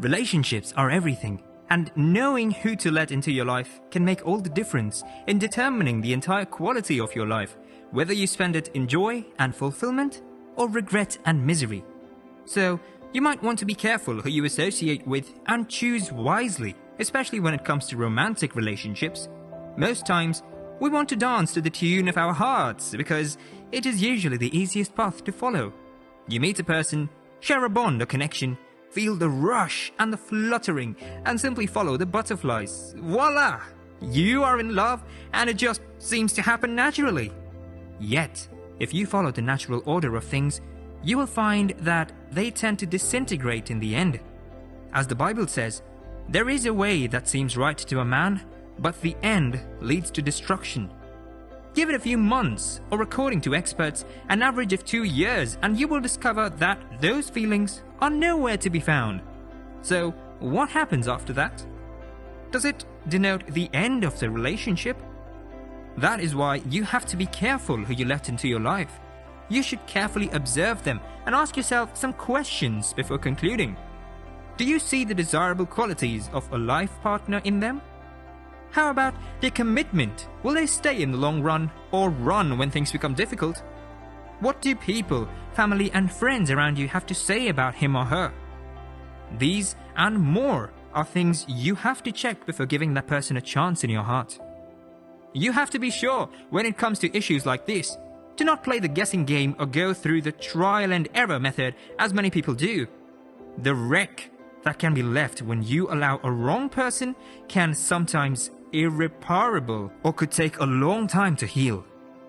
Relationships are everything, and knowing who to let into your life can make all the difference in determining the entire quality of your life, whether you spend it in joy and fulfillment or regret and misery. So, you might want to be careful who you associate with and choose wisely, especially when it comes to romantic relationships. Most times, we want to dance to the tune of our hearts because it is usually the easiest path to follow. You meet a person, share a bond or connection, feel the rush and the fluttering, and simply follow the butterflies. Voila! You are in love, and it just seems to happen naturally. Yet, if you follow the natural order of things, you will find that they tend to disintegrate in the end. As the Bible says, there is a way that seems right to a man, but the end leads to destruction. Give it a few months, or according to experts, an average of 2 years, and you will discover that those feelings are nowhere to be found. So, what happens after that? Does it denote the end of the relationship? That is why you have to be careful who you let into your life. You should carefully observe them and ask yourself some questions before concluding. Do you see the desirable qualities of a life partner in them? How about their commitment? Will they stay in the long run or run when things become difficult? What do people, family and friends around you have to say about him or her? These and more are things you have to check before giving that person a chance in your heart. You have to be sure when it comes to issues like this. Do not play the guessing game or go through the trial and error method as many people do. The wreck that can be left when you allow a wrong person can sometimes irreparable or could take a long time to heal.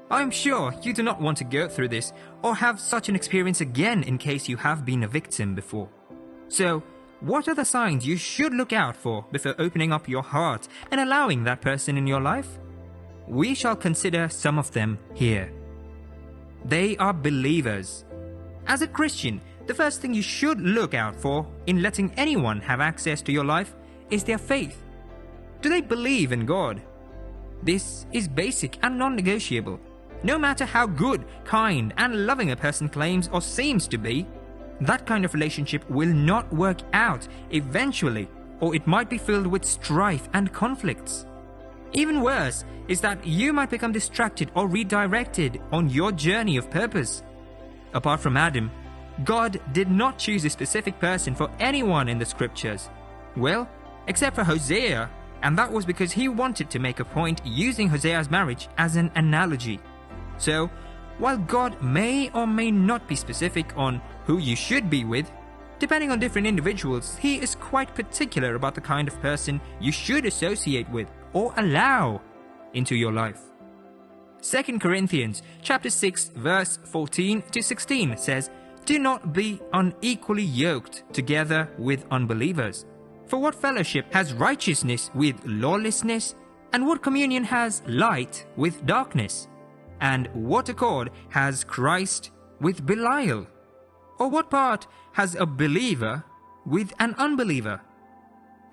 I am sure you do not want to go through this or have such an experience again in case you have been a victim before. So, what are the signs you should look out for before opening up your heart and allowing that person in your life? We shall consider some of them here. They are believers. As a Christian, the first thing you should look out for in letting anyone have access to your life is their faith. Do they believe in God? This is basic and non-negotiable. No matter how good, kind, and loving a person claims or seems to be, that kind of relationship will not work out eventually, or it might be filled with strife and conflicts. Even worse is that you might become distracted or redirected on your journey of purpose. Apart from Adam, God did not choose a specific person for anyone in the scriptures. Well, except for Hosea, and that was because he wanted to make a point using Hosea's marriage as an analogy. So, while God may or may not be specific on who you should be with, depending on different individuals, he is quite particular about the kind of person you should associate with or allow into your life. 2 Corinthians chapter 6 verse 14 to 16 says, "Do not be unequally yoked together with unbelievers. For what fellowship has righteousness with lawlessness? And what communion has light with darkness? And what accord has Christ with Belial? Or what part has a believer with an unbeliever?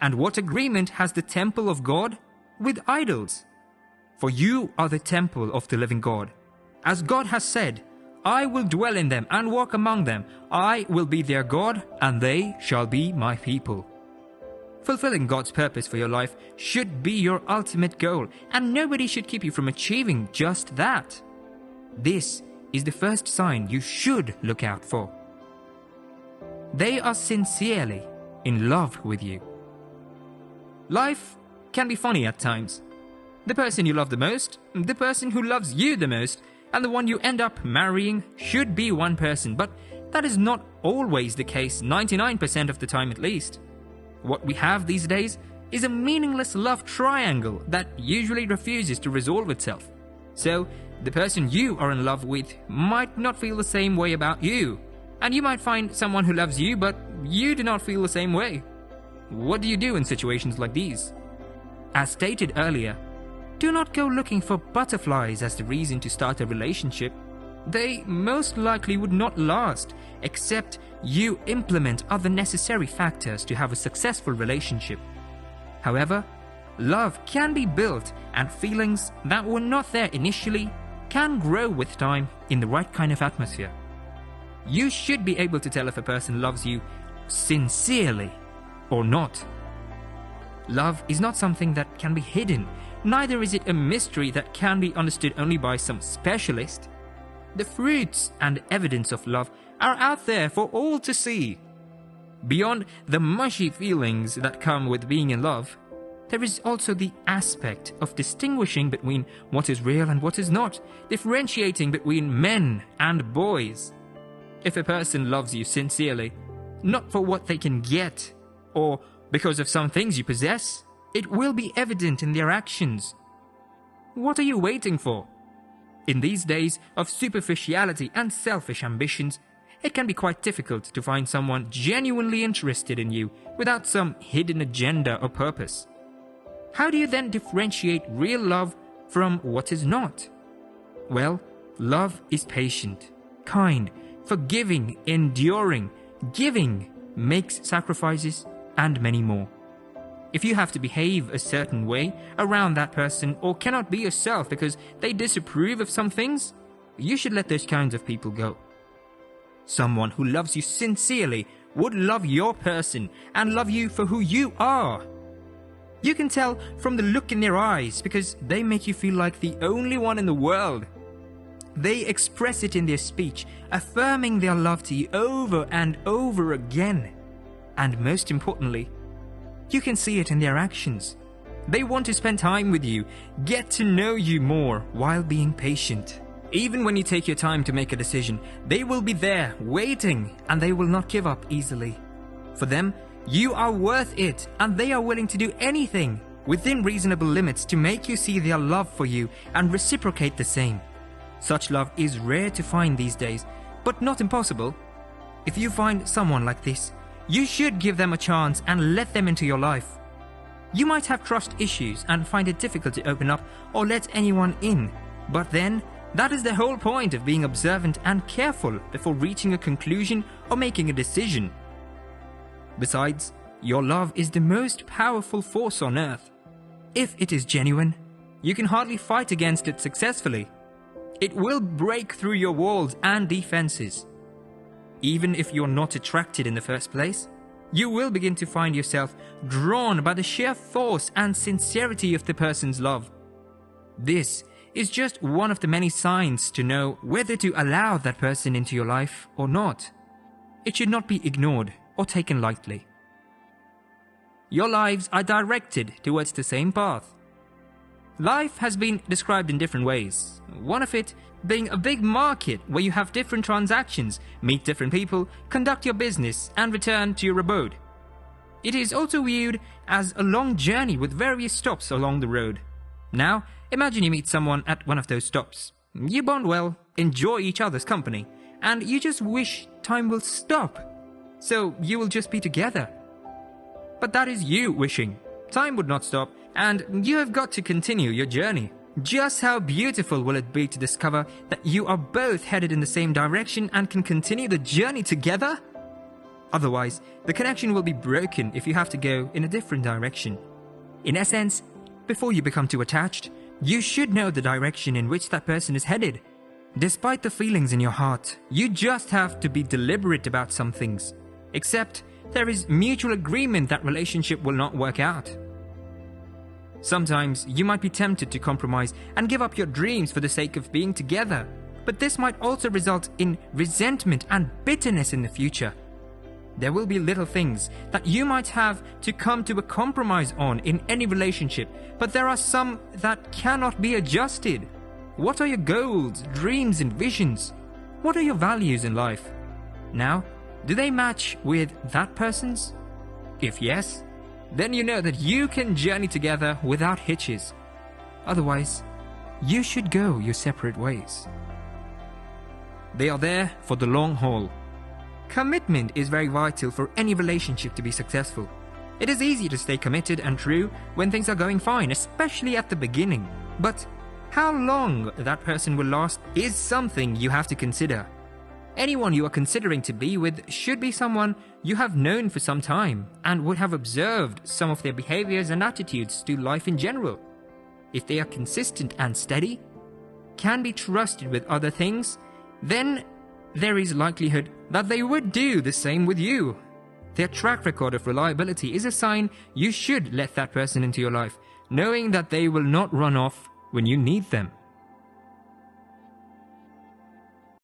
And what agreement has the temple of God with idols? For you are the temple of the living God. As God has said, I will dwell in them and walk among them. I will be their God, and they shall be my people." Fulfilling God's purpose for your life should be your ultimate goal, and nobody should keep you from achieving just that. This is the first sign you should look out for. They are sincerely in love with you. Life can be funny at times. The person you love the most, the person who loves you the most, and the one you end up marrying should be one person, but that is not always the case, 99% of the time at least. What we have these days is a meaningless love triangle that usually refuses to resolve itself. So, the person you are in love with might not feel the same way about you, and you might find someone who loves you, but you do not feel the same way. What do you do in situations like these? As stated earlier, do not go looking for butterflies as the reason to start a relationship. They most likely would not last, except you implement other necessary factors to have a successful relationship. However, love can be built, and feelings that were not there initially can grow with time in the right kind of atmosphere. You should be able to tell if a person loves you sincerely or not. Love is not something that can be hidden, neither is it a mystery that can be understood only by some specialist. The fruits and evidence of love are out there for all to see. Beyond the mushy feelings that come with being in love, there is also the aspect of distinguishing between what is real and what is not, differentiating between men and boys. If a person loves you sincerely, not for what they can get, or because of some things you possess, it will be evident in their actions. What are you waiting for? In these days of superficiality and selfish ambitions, it can be quite difficult to find someone genuinely interested in you without some hidden agenda or purpose. How do you then differentiate real love from what is not? Well, love is patient, kind, forgiving, enduring, giving, makes sacrifices, and many more. If you have to behave a certain way around that person or cannot be yourself because they disapprove of some things, you should let those kinds of people go. Someone who loves you sincerely would love your person and love you for who you are. You can tell from the look in their eyes because they make you feel like the only one in the world. They express it in their speech, affirming their love to you over and over again. And most importantly, you can see it in their actions. They want to spend time with you, get to know you more while being patient. Even when you take your time to make a decision, they will be there, waiting, and they will not give up easily. For them, you are worth it, and they are willing to do anything within reasonable limits to make you see their love for you and reciprocate the same. Such love is rare to find these days, but not impossible. If you find someone like this, you should give them a chance and let them into your life. You might have trust issues and find it difficult to open up or let anyone in, but then that is the whole point of being observant and careful before reaching a conclusion or making a decision. Besides, your love is the most powerful force on earth. If it is genuine, you can hardly fight against it successfully. It will break through your walls and defenses. Even if you're not attracted in the first place, you will begin to find yourself drawn by the sheer force and sincerity of the person's love. This is just one of the many signs to know whether to allow that person into your life or not. It should not be ignored or taken lightly. Your lives are directed towards the same path. Life has been described in different ways, one of it being a big market where you have different transactions, meet different people, conduct your business, and return to your abode. It is also viewed as a long journey with various stops along the road. Now, imagine you meet someone at one of those stops. You bond well, enjoy each other's company, and you just wish time will stop, so you will just be together. But that is you wishing. Time would not stop, and you have got to continue your journey. Just how beautiful will it be to discover that you are both headed in the same direction and can continue the journey together? Otherwise, the connection will be broken if you have to go in a different direction. In essence, before you become too attached, you should know the direction in which that person is headed. Despite the feelings in your heart, you just have to be deliberate about some things. Except there is mutual agreement that relationship will not work out. Sometimes you might be tempted to compromise and give up your dreams for the sake of being together, but this might also result in resentment and bitterness in the future. There will be little things that you might have to come to a compromise on in any relationship, but there are some that cannot be adjusted. What are your goals, dreams, and visions? What are your values in life? Now, do they match with that person's? If yes, then you know that you can journey together without hitches. Otherwise, you should go your separate ways. They are there for the long haul. Commitment is very vital for any relationship to be successful. It is easy to stay committed and true when things are going fine, especially at the beginning. But how long that person will last is something you have to consider. Anyone you are considering to be with should be someone you have known for some time and would have observed some of their behaviors and attitudes to life in general. If they are consistent and steady, can be trusted with other things, then there is likelihood that they would do the same with you. Their track record of reliability is a sign you should let that person into your life, knowing that they will not run off when you need them.